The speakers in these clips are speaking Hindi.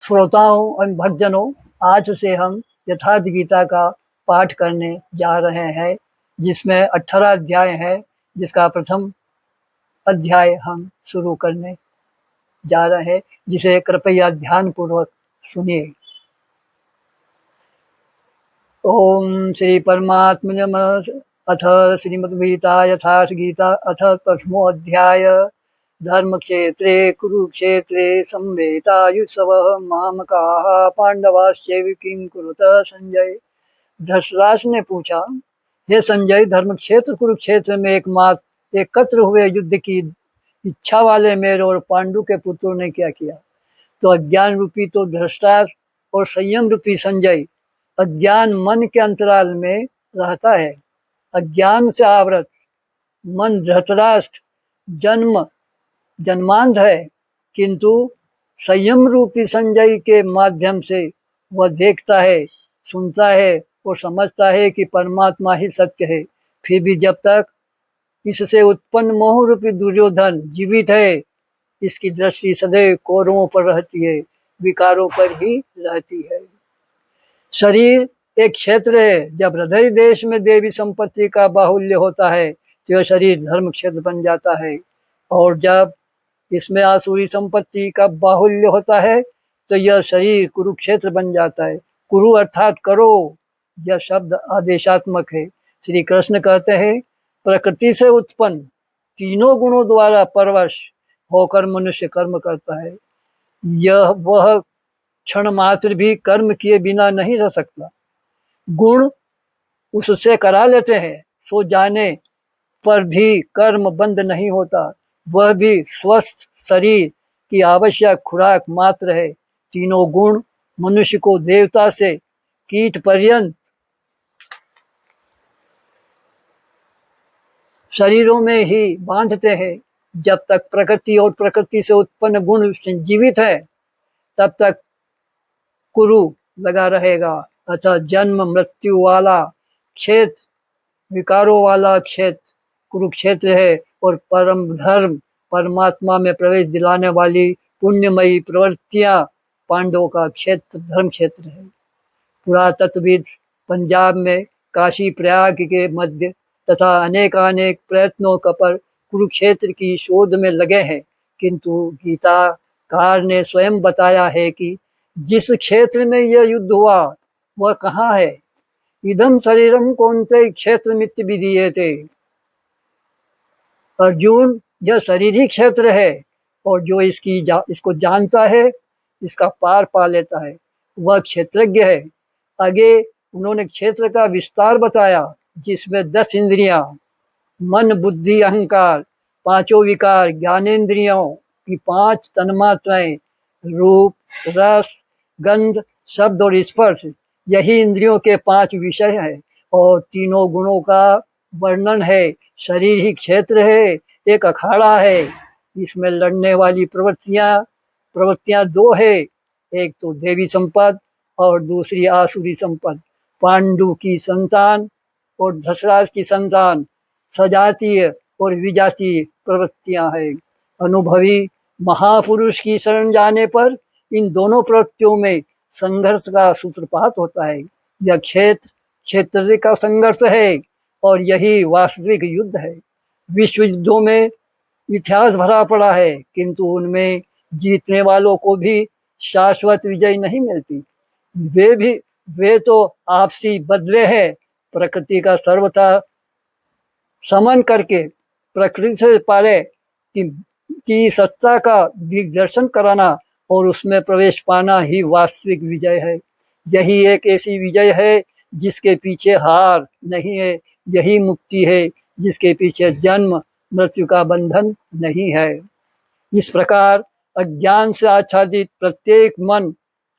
श्रोताओं और भक्तजनों, आज से हम यथार्थ गीता का पाठ करने जा रहे हैं, जिसमें 18 अध्याय है, जिसका प्रथम अध्याय हम शुरू करने जा रहे हैं, जिसे कृपया ध्यानपूर्वक सुनिए। ओम श्री परमात्मने नमः। अथ श्रीमद्गीता यथार्थ गीता अथ प्रथमो अध्याय। धर्मक्षेत्रे कुरुक्षेत्रे संवेतायुत्सवः मामकाः पांडवाश्चैव किं कुरुत संजय। धृतराष्ट्र ने पूछा, हे संजय, धर्मक्षेत्र कुरुक्षेत्र में एकत्र हुए युद्ध की इच्छा वाले मेरे और पांडु के पुत्रों ने क्या किया? तो अज्ञान रूपी तो धृतराष्ट्र और संयम रूपी संजय। अज्ञान मन के अंतराल में रहता है। अज्ञान से आवृत मन धृतराष्ट्र जन्मांध है, किंतु संयम रूपी संजय के माध्यम से वह देखता है, सुनता है और समझता है कि परमात्मा ही सत्य है। फिर भी जब तक इससे उत्पन्न मोह रूपी दुर्योधन जीवित है, इसकी दृष्टि सदैव कौरवों पर रहती है, विकारों पर ही रहती है। शरीर एक क्षेत्र है। जब हृदय देश में देवी संपत्ति का बाहुल्य होता है तो यह शरीर धर्म क्षेत्र बन जाता है, और जब इसमें आसुरी संपत्ति का बाहुल्य होता है तो यह शरीर कुरुक्षेत्र बन जाता है। कुरु अर्थात करो, यह शब्द आदेशात्मक है। श्री कृष्ण कहते हैं, प्रकृति से उत्पन्न तीनों गुणों द्वारा परवश होकर मनुष्य कर्म करता है। यह वह क्षण मात्र भी कर्म किए बिना नहीं रह सकता। गुण उससे करा लेते हैं, सो जाने पर भी कर्म बंद नहीं होता। वह भी स्वस्थ शरीर की आवश्यक खुराक मात्र है। तीनों गुण मनुष्य को देवता से कीट पर्यंत शरीरों में ही बांधते हैं। जब तक प्रकृति और प्रकृति से उत्पन्न गुण जीवित है, तब तक कुरु लगा रहेगा। अतः जन्म मृत्यु वाला क्षेत्र, विकारों वाला क्षेत्र कुरुक्षेत्र है, और परम धर्म परमात्मा में प्रवेश दिलाने वाली पुण्यमयी प्रवृत्तियां पांडवों का क्षेत्र धर्म क्षेत्र है। पुरातत्वविद पंजाब में काशी प्रयाग के मध्य तथा अनेकानेक प्रयत्नों पर कुरुक्षेत्र की शोध में लगे हैं, किंतु गीताकार ने स्वयं बताया है कि जिस क्षेत्र में यह युद्ध हुआ वह कहाँ है। इदम शरीरम कौन्ते क्षेत्र मित्य विधीयते। अर्जुन, यह शरीर ही क्षेत्र है, और जो इसको जानता है, इसका पार पा लेता है, वह क्षेत्रज्ञ है। आगे उन्होंने क्षेत्र का विस्तार बताया, जिसमें 10 इंद्रियां, मन बुद्धि अहंकार, पांचों विकार, ज्ञानेन्द्रियों की 5 तन्मात्राएं, रूप रस गंध शब्द और स्पर्श, यही इंद्रियों के 5 विषय है, और तीनों गुणों का वर्णन है। शरीर ही क्षेत्र है, एक अखाड़ा है। इसमें लड़ने वाली प्रवृत्तियां 2 है, एक तो देवी संपद और दूसरी आसुरी संपद। पांडु की संतान और धृतराष्ट्र की संतान सजातीय और विजातीय प्रवृत्तियां है। अनुभवी महापुरुष की शरण जाने पर इन दोनों प्रवृत्तियों में संघर्ष का सूत्रपात होता है। यह क्षेत्र का संघर्ष है, और यही वास्तविक युद्ध है। विश्व युद्धों में इतिहास भरा पड़ा है, किंतु उनमें जीतने वालों को भी शाश्वत विजय नहीं मिलती। वे तो आपसी बदले हैं। प्रकृति का सर्वथा समन करके प्रकृति से पारे की सत्ता का दिग्दर्शन कराना और उसमें प्रवेश पाना ही वास्तविक विजय है। यही एक ऐसी विजय है जिसके पीछे हार नहीं है। यही मुक्ति है जिसके पीछे जन्म मृत्यु का बंधन नहीं है। इस प्रकार अज्ञान से आच्छादित प्रत्येक मन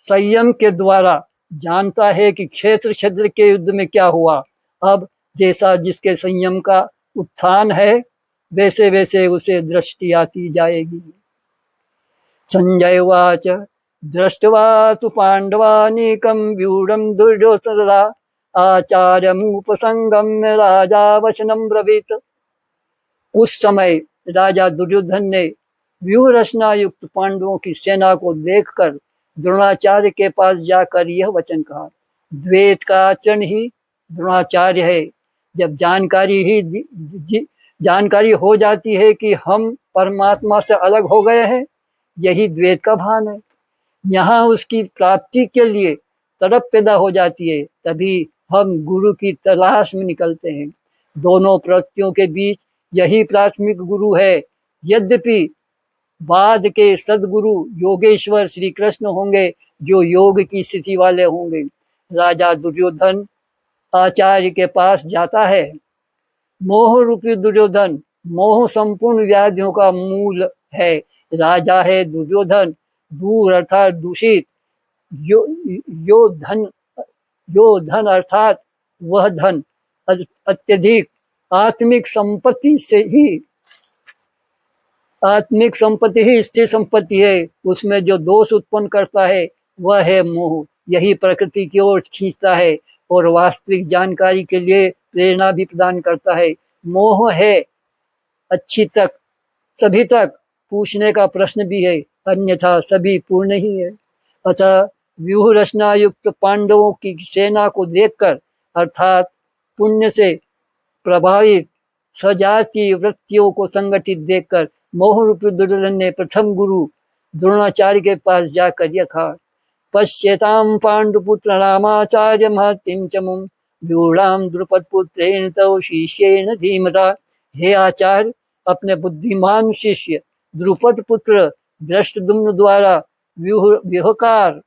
संयम के द्वारा जानता है कि क्षेत्र के युद्ध में क्या हुआ। अब जैसा जिसके संयम का उत्थान है, वैसे वैसे उसे दृष्टि आती जाएगी। संजय उवाच दृष्ट्वा तु पांडवानीकं व्यूढ़ं दुर्योधनस्तदा आचार्यमुपसंगम्य राजा वचनं ब्रवीत। उस समय राजा दुर्योधन ने व्यूह रचना युक्त पांडवों की सेना को देखकर द्रोणाचार्य के पास जाकर यह वचन कहा। द्वैत का आचरण ही द्रोणाचार्य है। जब जानकारी हो जाती है कि हम परमात्मा से अलग हो गए हैं, यही द्वैत का भान है। यहाँ उसकी प्राप्ति के लिए तड़प पैदा हो जाती है, तभी हम गुरु की तलाश में निकलते हैं। दोनों प्रवृत्तियों के बीच यही प्राथमिक गुरु है। यद्यपि बाद के सदगुरु योगेश्वर श्री कृष्ण होंगे, जो योग की स्थिति वाले होंगे। राजा दुर्योधन आचार्य के पास जाता है। मोह रूपी दुर्योधन मोह संपूर्ण व्याधियों का मूल है। राजा है दुर्योधन, दूर अर्थात दूषित, यो धन अर्थात वह धन अत्यधिक आत्मिक संपत्ति ही स्थिर संपत्ति है। उसमें जो दोष उत्पन्न करता है वह है मोह। यही प्रकृति की ओर खींचता है और वास्तविक जानकारी के लिए प्रेरणा भी प्रदान करता है। मोह है सभी तक पूछने का प्रश्न भी है, अन्यथा सभी पूर्ण ही है। अतः व्यूह रचना युक्त पांडवों की सेना को देखकर अर्थात पुण्य से प्रभावित सजातीय वृत्तियों को संगठित देखकर मोह रूपी दुर्योधन ने प्रथम गुरु द्रोणाचार्य के पास जाकर यह कहा। पश्येतां पांडुपुत्र रामाचार्य महतिं च मुं व्यूढ़ां द्रुपद पुत्रेण तव शिष्येण धीमता। हे आचार्य, अपने बुद्धिमान शिष्य द्रुपद पुत्र धृष्टद्युम्न द्वारा व्यूहकार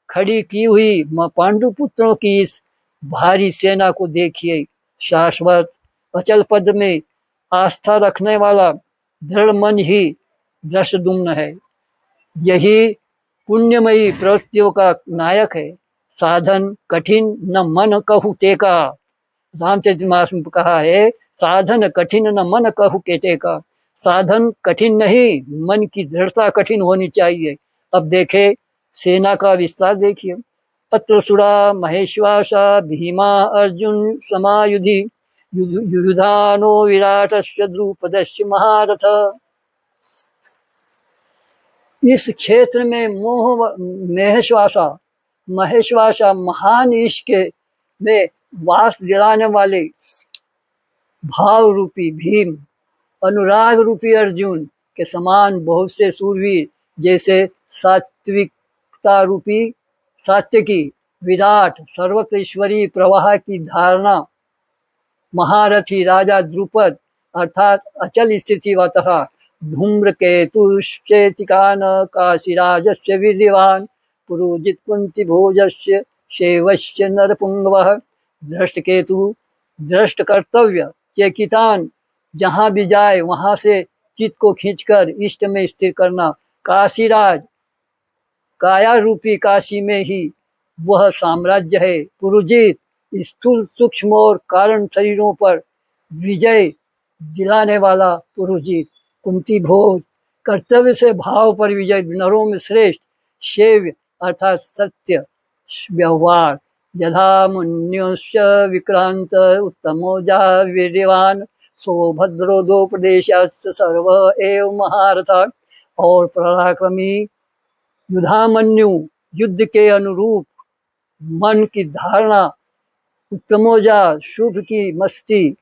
खड़ी की हुई पांडुपुत्रों की इस भारी सेना को देखिए। शाश्वत अचल पद में आस्था रखने वाला दृढ़ मन ही धृष्टद्युम्न है। यही पुण्यमयी प्रवृत्तियों का नायक है। साधन कठिन न मन कहु टेका। रामचरितमानस में कहा है, साधन कठिन न मन कहु के टेका। साधन कठिन नहीं, मन की दृढ़ता कठिन होनी चाहिए। अब देखे सेना का विस्तार देखिए। अत्र सुरा महेश्वासा भीमा अर्जुन समायुधि युधानो विराटस्य द्रुपदस्य महारथ। इस क्षेत्र में महेश्वासा महान इश्क में वास दिलाने वाले भाव रूपी भीम, अनुराग रूपी अर्जुन के समान बहुत से सूरवीर, जैसे सात्विकता रूपी सात्यकी, विराट सर्वत्र ईश्वरीय प्रवाह की धारणा महारथी राजा द्रुपद अर्थात अचल स्थिति वतः धूम्रकेतुश्चेतिकान काशीराजस्य वीर्यवान पुरोजित कुंती भोजस्य शैवस्य नरपुंगवः। धृष्टकेतु धृष्ट कर्तव्य चेकितान, जहाँ भी जाए वहां से चित्त को खींचकर इष्ट में स्थिर करना। काशीराज, काया रूपी काशी में ही वह साम्राज्य है। पुरुजित स्थूल सूक्ष्म और कारण शरीरों पर विजय दिलाने वाला पुरुजित। कुंती भोज, कर्तव्य से भाव पर विजय, नरों में श्रेष्ठ। शैव्य अर्थात सत्य व्यवहार। यथा मुन्युश्च विक्रांत उत्तमोजा वीर्यवान सौभद्रो दो प्रदेशाश्च सर्व एव महारथा। और पराक्रमी युधामन्यु, युद्ध के अनुरूप मन की धारणा। उत्तमोजा, शुभ की मस्ती।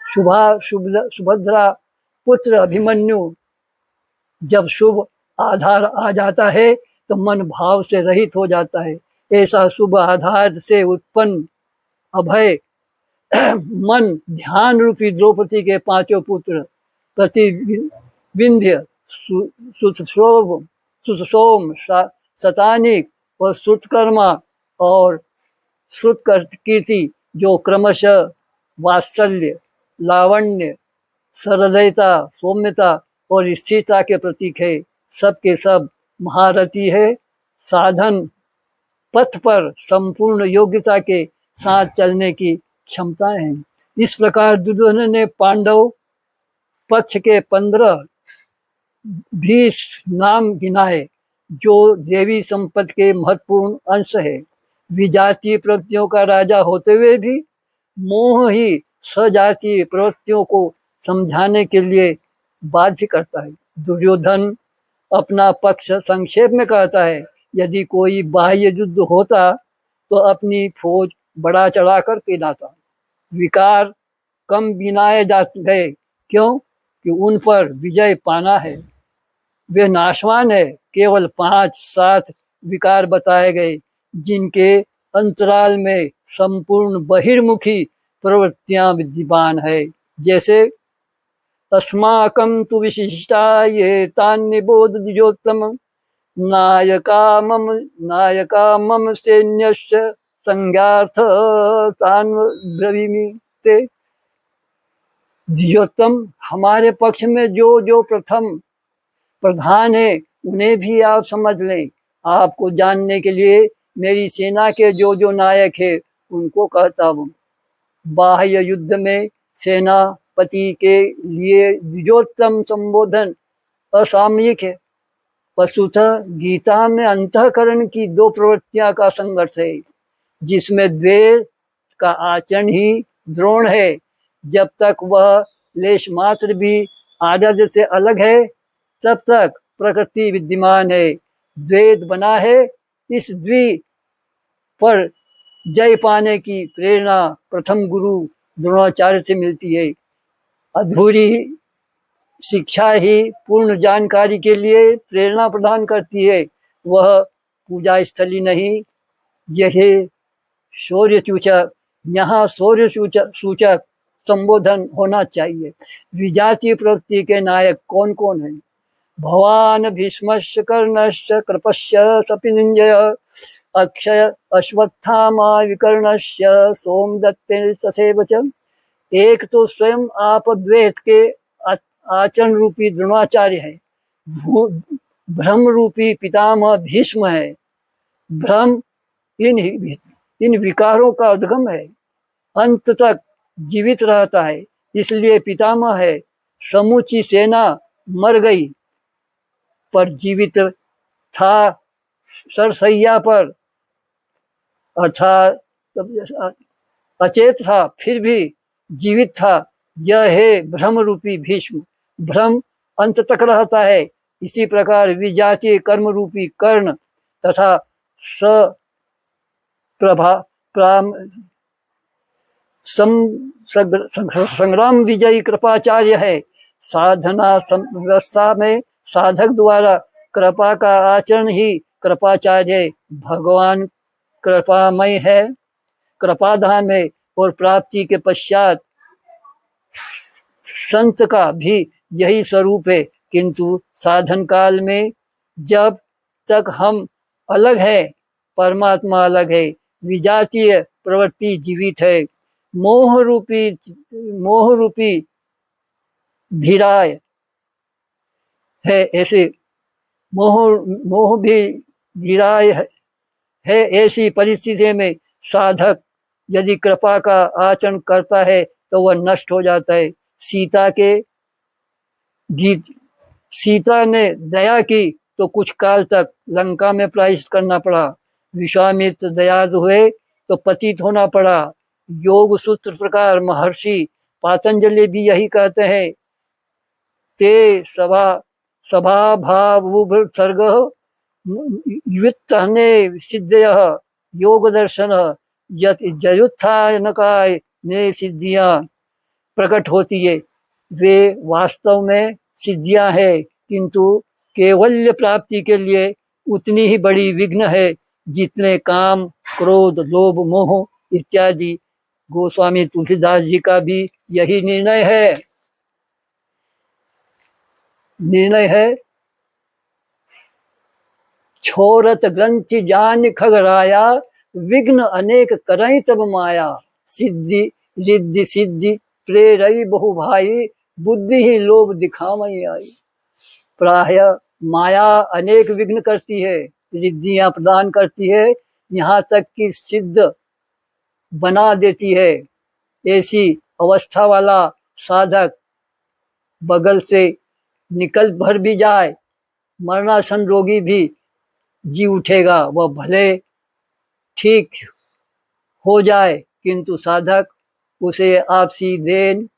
सुभद्रा पुत्र अभिमन्यु, जब शुभ आधार आ जाता है तो मन भाव से रहित हो जाता है। ऐसा शुभ आधार से उत्पन्न अभय मन ध्यान रूपी द्रौपदी के पांचों पुत्र प्रतिविंध्य, सुतसोम, शतानिक और श्रुतकर्मा और श्रुतकीर्ति, जो क्रमशः वात्सल्य, लावण्य, सरलता, सौम्यता और स्थिरता के प्रतीक है। सब के सब महारथी है। साधन पथ पर संपूर्ण योग्यता के साथ चलने की क्षमताएं हैं। इस प्रकार दुर्योधन ने पांडव पक्ष के 15-20 नाम गिनाए, जो देवी संपत्ति के महत्वपूर्ण अंश है। विजातीय प्रवृत्तियों का राजा होते हुए भी मोह ही सजातीय प्रवृत्तियों को समझाने के लिए बाध्य करता है। दुर्योधन अपना पक्ष संक्षेप में कहता है, यदि कोई बाह्य युद्ध होता तो अपनी फौज बढ़ा चढ़ा कर के लाता। विकार कम गिनाए जा गए, क्यों कि उन पर विजय पाना है। वे नाशवान है, केवल 5-7 विकार बताए गए जिनके अंतराल में संपूर्ण बहिर्मुखी प्रवृत्तियां विद्यमान है। जैसे अस्माकं तु विशिष्टा ये तान् निबोध द्विजोत्तम नायका मम सैन्यस्य संज्ञार्थ तान् ब्रवीमि ते। द्विजोत्तम, हमारे पक्ष में जो जो प्रथम प्रधान है उन्हें भी आप समझ लें। आपको जानने के लिए मेरी सेना के जो जो नायक है उनको कहता हूँ। बाह्य युद्ध में सेनापति के लिए द्विजोत्तम संबोधन असामयिक है। वस्तुतः गीता में अंतःकरण की 2 प्रवृत्तियां का संघर्ष है, जिसमें द्वेष का आचरण ही द्रोण है। जब तक वह लेश मात्र भी आदर्श से अलग है तब तक प्रकृति विद्यमान है। द्वैत बना है, इस द्वि पर जय पाने की प्रेरणा प्रथम गुरु द्रोणाचार्य से मिलती है। अधूरी शिक्षा ही पूर्ण जानकारी के लिए प्रेरणा प्रदान करती है। वह पूजा स्थली नहीं, यह शौर्य सूचक, यहाँ शौर्य सूचक संबोधन होना चाहिए। विजातीय प्रवृत्ति के नायक कौन कौन है? भवान भीष्मश्च कर्णश्च कृपश्च सपिनिंजय अक्षय अश्वत्थामा विकर्णश्च सोमदत्ते तथैव च। एक तो स्वयं आप द्वैत के आचरण रूपी द्रोणाचार्य है। भ्रम रूपी पितामह भीष्म है। भ्रम इन विकारों का उद्गम है, अंत तक जीवित रहता है, इसलिए पितामह है। समूची सेना मर गई पर जीवित था, सरसैया पर अर्थात अचेत था फिर भी जीवित था। यह है भ्रम रूपी भीष्म। भ्रम अंत तक रहता है। इसी प्रकार विजातीय कर्म रूपी कर्ण तथा संग्राम विजयी कृपाचार्य है। साधना व्यवस्था में साधक द्वारा कृपा का आचरण ही कृपाचार्य भगवान कृपामय है, कृपाधाम है। और प्राप्ति के पश्चात संत का भी यही स्वरूप है। किंतु साधन काल में जब तक हम अलग है, परमात्मा अलग है, विजातीय प्रवृत्ति जीवित है। मोह रूपी धीराय है, ऐसे मोह भी धीराय है। ऐसी परिस्थिति में साधक यदि कृपा का आचरण करता है तो वह नष्ट हो जाता है। सीता ने दया की तो कुछ काल तक लंका में प्रायश्चित करना पड़ा। विश्वामित्र दयालु हुए तो पतित होना पड़ा। योग सूत्र प्रकार महर्षि पातंजलि भी यही कहते हैं। ते सभा भाव सर्ग युत्थने सिद्धयः योग दर्शन जयुत्थानकाय में सिद्धियां प्रकट होती है। वे वास्तव में सिद्धियां है, किंतु केवल्य प्राप्ति के लिए उतनी ही बड़ी विघ्न है जितने काम क्रोध लोभ मोह इत्यादि। गोस्वामी तुलसीदास जी का भी यही निर्णय है। छोरत ग्रंथि जान खगराया विघ्न अनेक करई तब माया। सिद्धि रिद्धि सिद्धि प्रेरई बहु भाई बुद्धि ही लोभ दिखामई आई। प्राय माया अनेक विघ्न करती है, रिद्धियां प्रदान करती है, यहाँ तक कि सिद्ध बना देती है। ऐसी अवस्था वाला साधक बगल से निकल भर भी जाए, मरणासन रोगी भी जी उठेगा, वह भले ठीक हो जाए, किंतु साधक उसे आपसी देन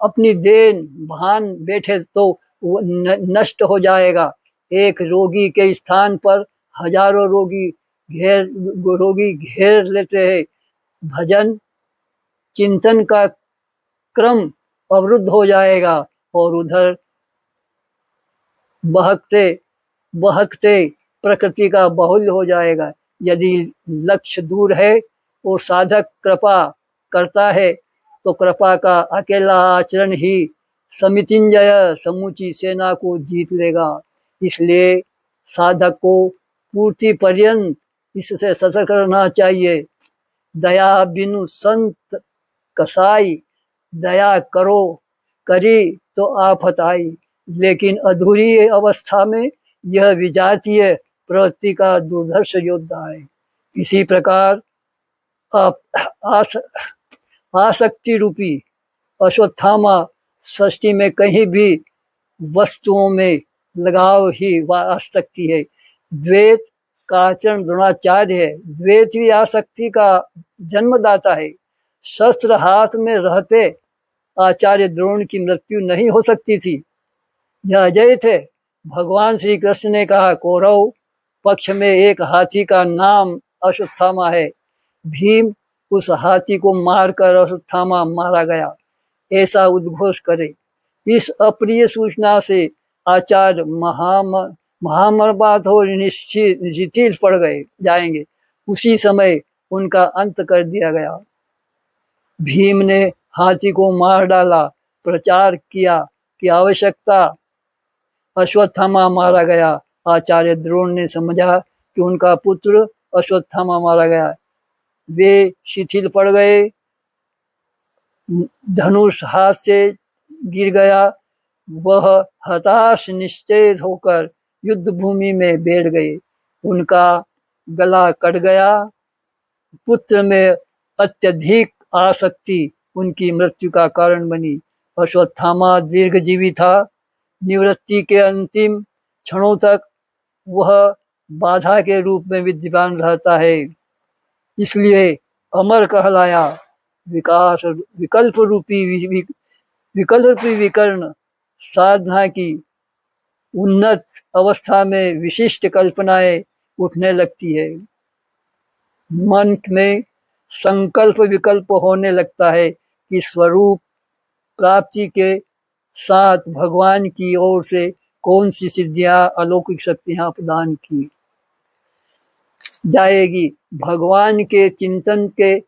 अपनी देन भान बैठे तो वो नष्ट हो जाएगा। एक रोगी के स्थान पर हजारों रोगी घेर लेते हैं। भजन चिंतन का क्रम अवरुद्ध हो जाएगा और उधर बहकते बहकते प्रकृति का बाहुल्य हो जाएगा। यदि लक्ष्य दूर है और साधक कृपा करता है तो कृपा का अकेला आचरण ही समितिंजय समूची सेना को जीत लेगा। इसलिए साधक को पूर्ति पर्यंत इससे सतर्क रहना चाहिए। दया बिनु संत कसाई, दया करो करी तो आफत आई। लेकिन अधूरी अवस्था में यह विजातीय प्रवृत्ति का दुर्धर्ष योद्धा है। इसी प्रकार आसक्ति रूपी अश्वत्थामा सृष्टि में कहीं भी वस्तुओं में लगाव ही आसक्ति है। द्वैत का आचरण द्रोणाचार्य है। द्वैत भी आसक्ति का जन्मदाता है। शस्त्र हाथ में रहते आचार्य द्रोण की मृत्यु नहीं हो सकती थी। यह अजय थे। भगवान श्री कृष्ण ने कहा, कौरव पक्ष में एक हाथी का नाम अश्वत्थामा है। भीम उस हाथी को मारकर अश्वत्थामा मारा गया, ऐसा उद्घोष करे। इस अप्रिय सूचना से आचार्य महामर्माहत हो शिथिल पड़ जाएंगे। उसी समय उनका अंत कर दिया गया। भीम ने हाथी को मार डाला, प्रचार किया कि आवश्यकता अश्वत्थामा मारा गया। आचार्य द्रोण ने समझा कि उनका पुत्र अश्वत्थामा मारा गया। वे शिथिल पड़ गए, धनुष हाथ से गिर गया। वह हताश निश्चय होकर युद्ध भूमि में बैठ गए। उनका गला कट गया। पुत्र में अत्यधिक आसक्ति उनकी मृत्यु का कारण बनी। अश्वत्थामा दीर्घजीवी था। निवृत्ति के अंतिम क्षणों तक वह बाधा के रूप में विद्यमान रहता है। इसलिए अमर कहलाया। विकल्प रूपी विकर्ण साधना की उन्नत अवस्था में विशिष्ट कल्पनाएं उठने लगती है। मन में संकल्प विकल्प होने लगता है कि स्वरूप प्राप्ति के साथ भगवान की ओर से कौन सी सिद्धियां अलौकिक शक्तियां प्रदान की जाएगी। भगवान के चिंतन के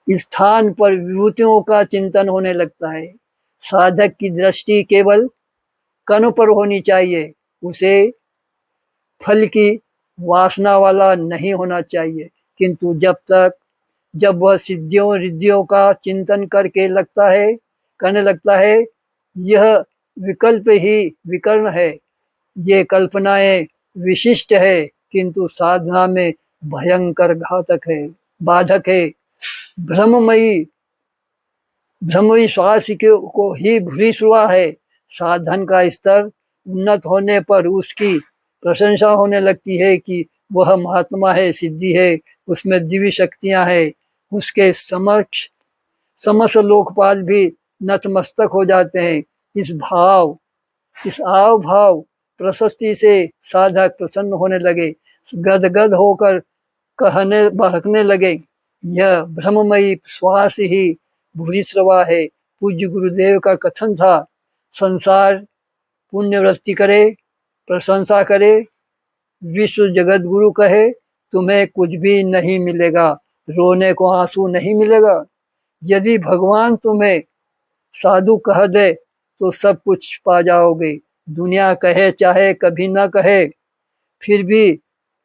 स्थान पर विभूतियों का चिंतन होने लगता है। साधक की दृष्टि केवल कर्म पर होनी चाहिए। उसे फल की वासना वाला नहीं होना चाहिए। किंतु जब वह सिद्धियों रिद्धियों का चिंतन करने लगता है, यह विकल्प ही विकर्ण है। ये कल्पनाएं विशिष्ट है, किंतु साधना में भयंकर बाधक है। भ्रममयी श्वास को ही भूरिश्रवा है। साधन का स्तर उन्नत होने पर उसकी प्रशंसा होने लगती है कि वह महात्मा है, सिद्धि है, उसमें दिव्य शक्तियां हैं। उसके समस्त लोकपाल भी नतमस्तक हो जाते हैं। इस आव भाव प्रशस्ति से साधक प्रसन्न होने लगे, गदगद होकर बहकने लगे। यह भ्रममयी श्वास ही भूरिश्रवा है। पूज्य गुरुदेव का कथन था, संसार पुण्यवृत्ति करे, प्रशंसा करे, विश्व जगत गुरु कहे, तुम्हें कुछ भी नहीं मिलेगा, रोने को आंसू नहीं मिलेगा। यदि भगवान तुम्हें साधु कह दे तो सब कुछ पा जाओगे। दुनिया कहे चाहे कभी ना कहे, फिर भी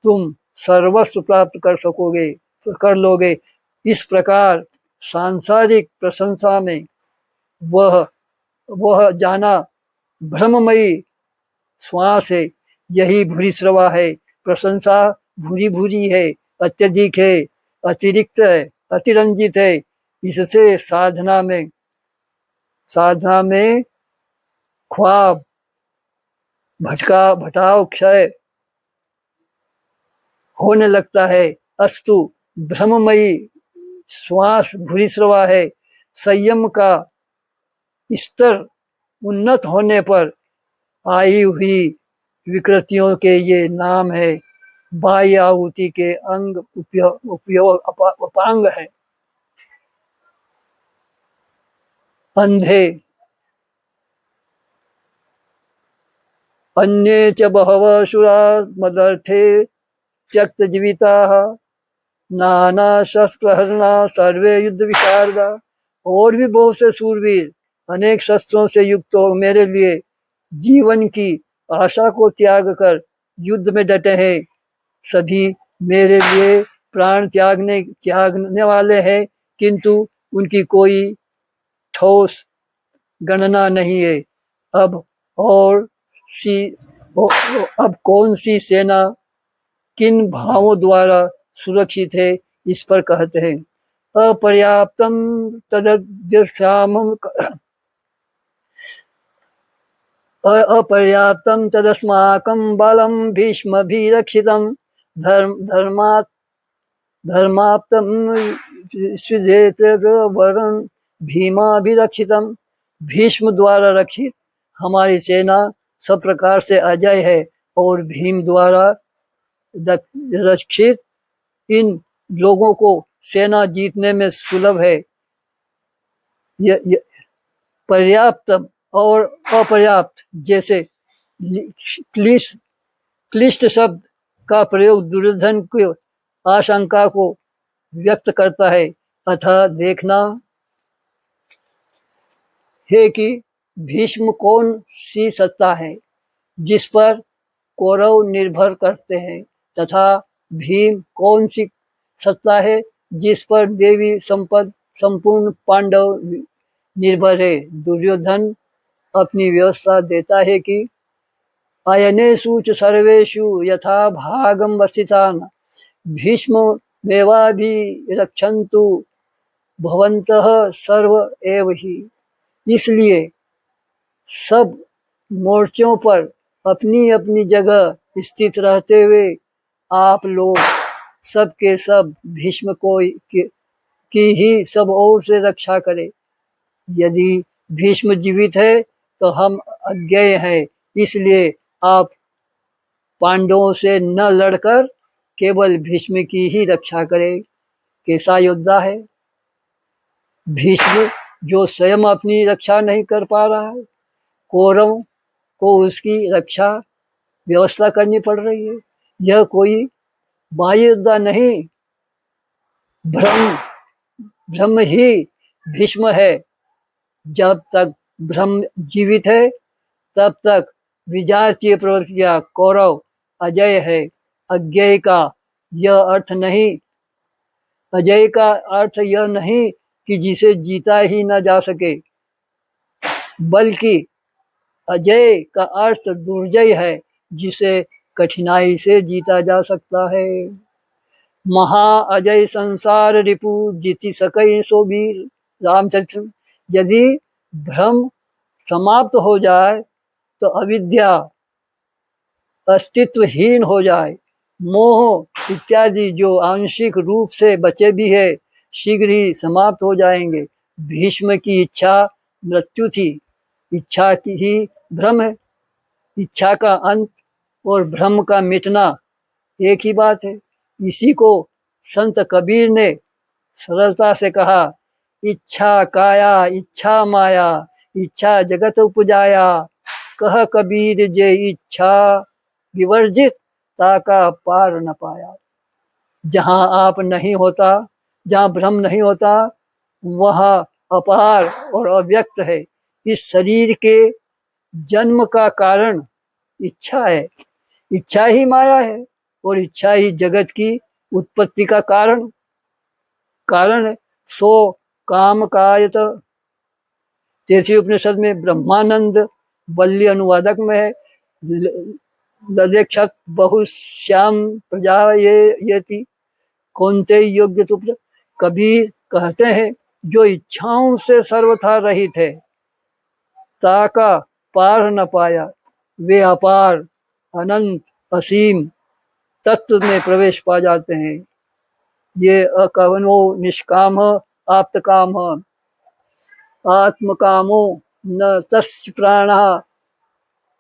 तुम सर्वस्व प्राप्त कर लोगे। इस प्रकार सांसारिक प्रशंसा में वह जाना भ्रममयी श्वास है, यही भूरिश्रवा है। प्रशंसा भूरी भूरी है, अत्यधिक है, अतिरिक्त है, अतिरंजित है। इससे साधना में ख्वाब भटाव क्षय होने लगता है। अस्तु भ्रममयी श्वास भूरिश्रवा है। संयम का स्तर उन्नत होने पर आई हुई विकृतियों के ये नाम है, बाह्य आहुति के अंग उपयोग उपांग है। अंधे अन्ये च बहवः असुरा मदर्थे त्यक्तजीविताः नाना शस्त्रहरणा सर्वे युद्ध विशारदा। और भी बहुत से सूरवीर अनेक शस्त्रों से युक्त हो मेरे लिए जीवन की आशा को त्याग कर युद्ध में डटे हैं। सभी मेरे लिए प्राण त्यागने वाले हैं, किंतु उनकी कोई ठोस गणना नहीं है। अब और सी अब कौन सी सेना किन भावों द्वारा सुरक्षित है, इस पर कहते हैं अपर्याप्तम अपर्याप्तम तदस्माकं बलं भीष्मभिरक्षितं धर्माप्तम वरं भीमाभिरक्षितम। भीष्म द्वारा रक्षित हमारी सेना सब प्रकार से अजय है और भीम द्वारा रक्षित इन लोगों को सेना जीतने में सुलभ है। पर्याप्त और अपर्याप्त जैसे क्लिष्ट शब्द का प्रयोग दुर्योधन की आशंका को व्यक्त करता है। अतः देखना है कि भीष्म कौन सी सत्ता है जिस पर कौरव निर्भर करते हैं, तथा भीम कौन सी सत्ता है जिस पर देवी संपूर्ण पांडव निर्भर है। दुर्योधन अपनी व्यवस्था देता है कि अयनेषु च सर्वेषु यथा भागं वसितान् भीष्ममेवाभिरक्षन्तु भवन्तः सर्व एव ही। इसलिए सब मोर्चों पर अपनी अपनी जगह स्थित रहते हुए आप लोग सब के सब भीष्म की ही सब ओर से रक्षा करें। यदि भीष्म जीवित है तो हम अज्ञेय हैं, इसलिए आप पांडवों से न लड़कर केवल भीष्म की ही रक्षा करें। कैसा योद्धा है भीष्म, जो स्वयं अपनी रक्षा नहीं कर पा रहा है, कौरव को उसकी रक्षा व्यवस्था करनी पड़ रही है। यह कोई बाह्य योद्धा नहीं, ब्रह्म ही भीष्म है। जब तक ब्रह्म जीवित है तब तक विजातीय प्रवृत्तियां कौरव अजय है। अज्ञेय का यह अर्थ नहीं अजय का अर्थ यह नहीं कि जिसे जीता ही न जा सके, बल्कि अजय का अर्थ दुर्जय है, जिसे कठिनाई से जीता जा सकता है। महा अजय संसार रिपु जीति सकई सो वीर। रामचरित्र। यदि भ्रम समाप्त हो जाए तो अविद्या अस्तित्वहीन हो जाए, मोह इत्यादि जो आंशिक रूप से बचे भी है शीघ्र ही समाप्त हो जाएंगे। भीष्म की इच्छा मृत्यु थी, इच्छा की ही भ्रम है। इच्छा का अंत और भ्रम का मिटना एक ही बात है। इसी को संत कबीर ने सरलता से कहा, इच्छा काया इच्छा माया इच्छा जगत उपजाया। कह कबीर जे इच्छा विवर्जित ताका पार न पाया। जहाँ आप नहीं होता, जहाँ भ्रम नहीं होता, वहाँ अपार और अव्यक्त है। इस शरीर के जन्म का कारण इच्छा है, इच्छा ही माया है और इच्छा ही जगत की उत्पत्ति का कारण है। सो काम कायत। तेरहवीं उपनिषद में ब्रह्मानंद वल्ली अनुवादक में है, लदेक्षक बहुश्याम प्रजा ये थी कौनते योग्य तुप्त। कबीर कहते हैं, जो इच्छाओं से सर्वथा रहित है, ताका पार न पाया। वे अपार अनंत असीम तत्व में प्रवेश पा जाते हैं। ये अकवनो निष्काम आप्तकाम है, आत्मकामो न तस्य प्राणः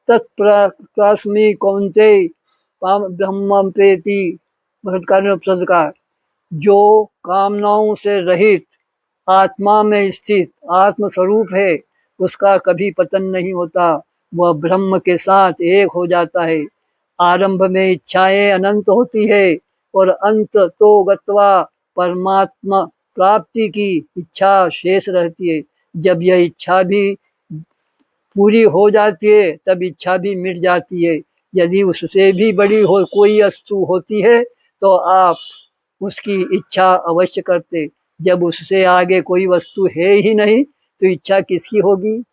तत्प्रकाशमी कौन्ते ब्रह्म प्रेति भरतकार्य का जो कामनाओं से रहित आत्मा में स्थित आत्म स्वरूप है उसका कभी पतन नहीं होता, वह ब्रह्म के साथ एक हो जाता है। आरंभ में इच्छाएं अनंत होती है और अंत तो गत्वा परमात्मा प्राप्ति की इच्छा शेष रहती है। जब यह इच्छा भी पूरी हो जाती है तब इच्छा भी मिट जाती है। यदि उससे भी बड़ी हो कोई वस्तु होती है तो आप उसकी इच्छा अवश्य करते। जब उससे आगे कोई वस्तु है ही नहीं तो इच्छा किसकी होगी।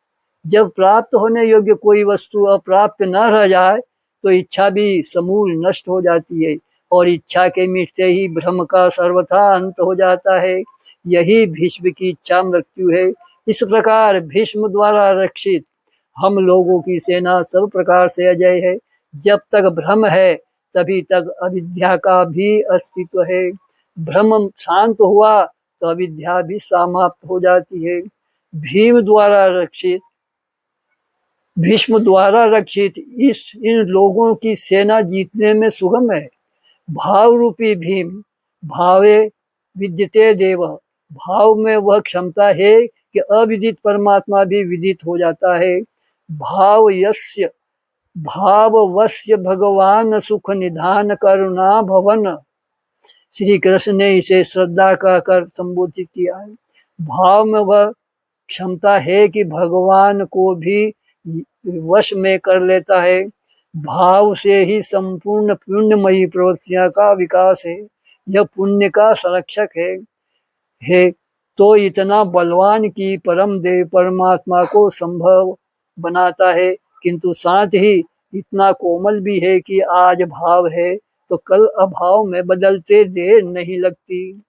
जब प्राप्त होने योग्य कोई वस्तु अप्राप्त न रह जाए तो इच्छा भी समूल नष्ट हो जाती है और इच्छा के मिटते ही भ्रम का सर्वथा अंत हो जाता है। यही भीष्म की इच्छा मृत्यु है। इस प्रकार भीष्म द्वारा रक्षित हम लोगों की सेना सब प्रकार से अजय है। जब तक भ्रम है तभी तक अविद्या का भी अस्तित्व है। भ्रम शांत हुआ तो अविद्या भी समाप्त हो जाती है। भीष्म द्वारा रक्षित इन लोगों की सेना जीतने में सुगम है। भाव रूपी भीम भावे विद्यते देव, भाव में वह क्षमता है कि अविदित परमात्मा भी विदित हो जाता है। भाववस्य भगवान सुख निधान करुणा भवन, श्री कृष्ण ने इसे श्रद्धा कहकर संबोधित किया है। भाव में वह क्षमता है कि भगवान को भी वश में कर लेता है। भाव से ही संपूर्ण पुण्यमयी प्रवृत्तियां का विकास है। यह पुण्य का संरक्षक है तो इतना बलवान की परम देव परमात्मा को संभव बनाता है, किंतु साथ ही इतना कोमल भी है कि आज भाव है तो कल अभाव में बदलते देर नहीं लगती।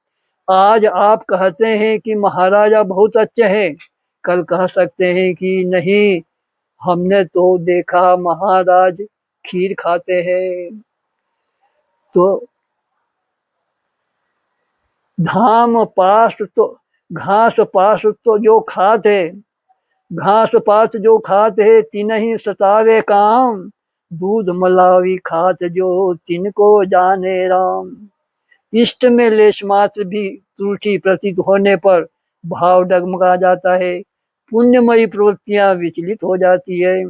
आज आप कहते हैं कि महाराजा बहुत अच्छे हैं, कल कह सकते हैं कि नहीं, हमने तो देखा महाराज खीर खाते हैं। तो घास पास तो जो खाते, घास पात जो खाते तिनहि सतावे काम, दूध मलावी खात जो तिनको जाने राम। इष्ट में लेश मात्र भी त्रुटि प्रतीत होने पर भाव डगमगा जाता है, पुण्यमयी प्रवृत्तियां विचलित हो जाती है,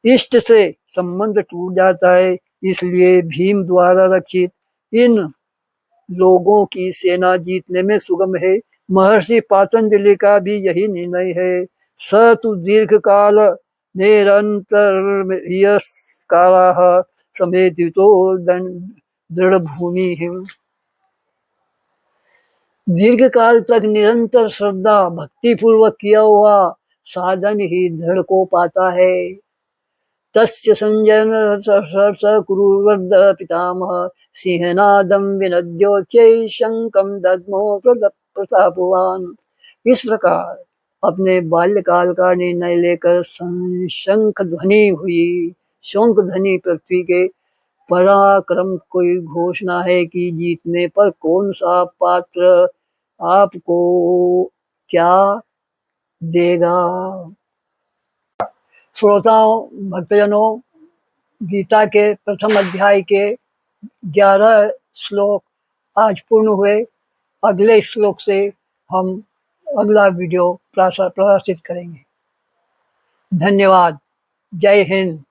इष्ट से संबंध टूट जाता है। इसलिए भीम द्वारा रक्षित इन लोगों की सेना जीतने में सुगम है। महर्षि पातंजलि का भी यही निर्णय है। स तु दीर्घ काल निरंतर समेतितो दृढ़ भूमि है। दीर्घ काल तक निरंतर श्रद्धा भक्ति पूर्वक किया हुआ साधन ही दृढ़ को पाता है। तस्य संजन कुरुवर्द पितामह सिंहनादम विनद्योच्चै शंकम दद्मो प्रतापवान। इस प्रकार अपने बाल्यकाल का निर्णय लेकर शंख ध्वनि हुई। शंख ध्वनि पृथ्वी के पराक्रम की घोषणा है कि जीतने पर कौन सा पात्र आपको क्या देगा। श्रोताओं, भक्तजनों, गीता के प्रथम अध्याय के 11 श्लोक आज पूर्ण हुए। अगले श्लोक से हम अगला वीडियो प्रसारित करेंगे। धन्यवाद। जय हिंद।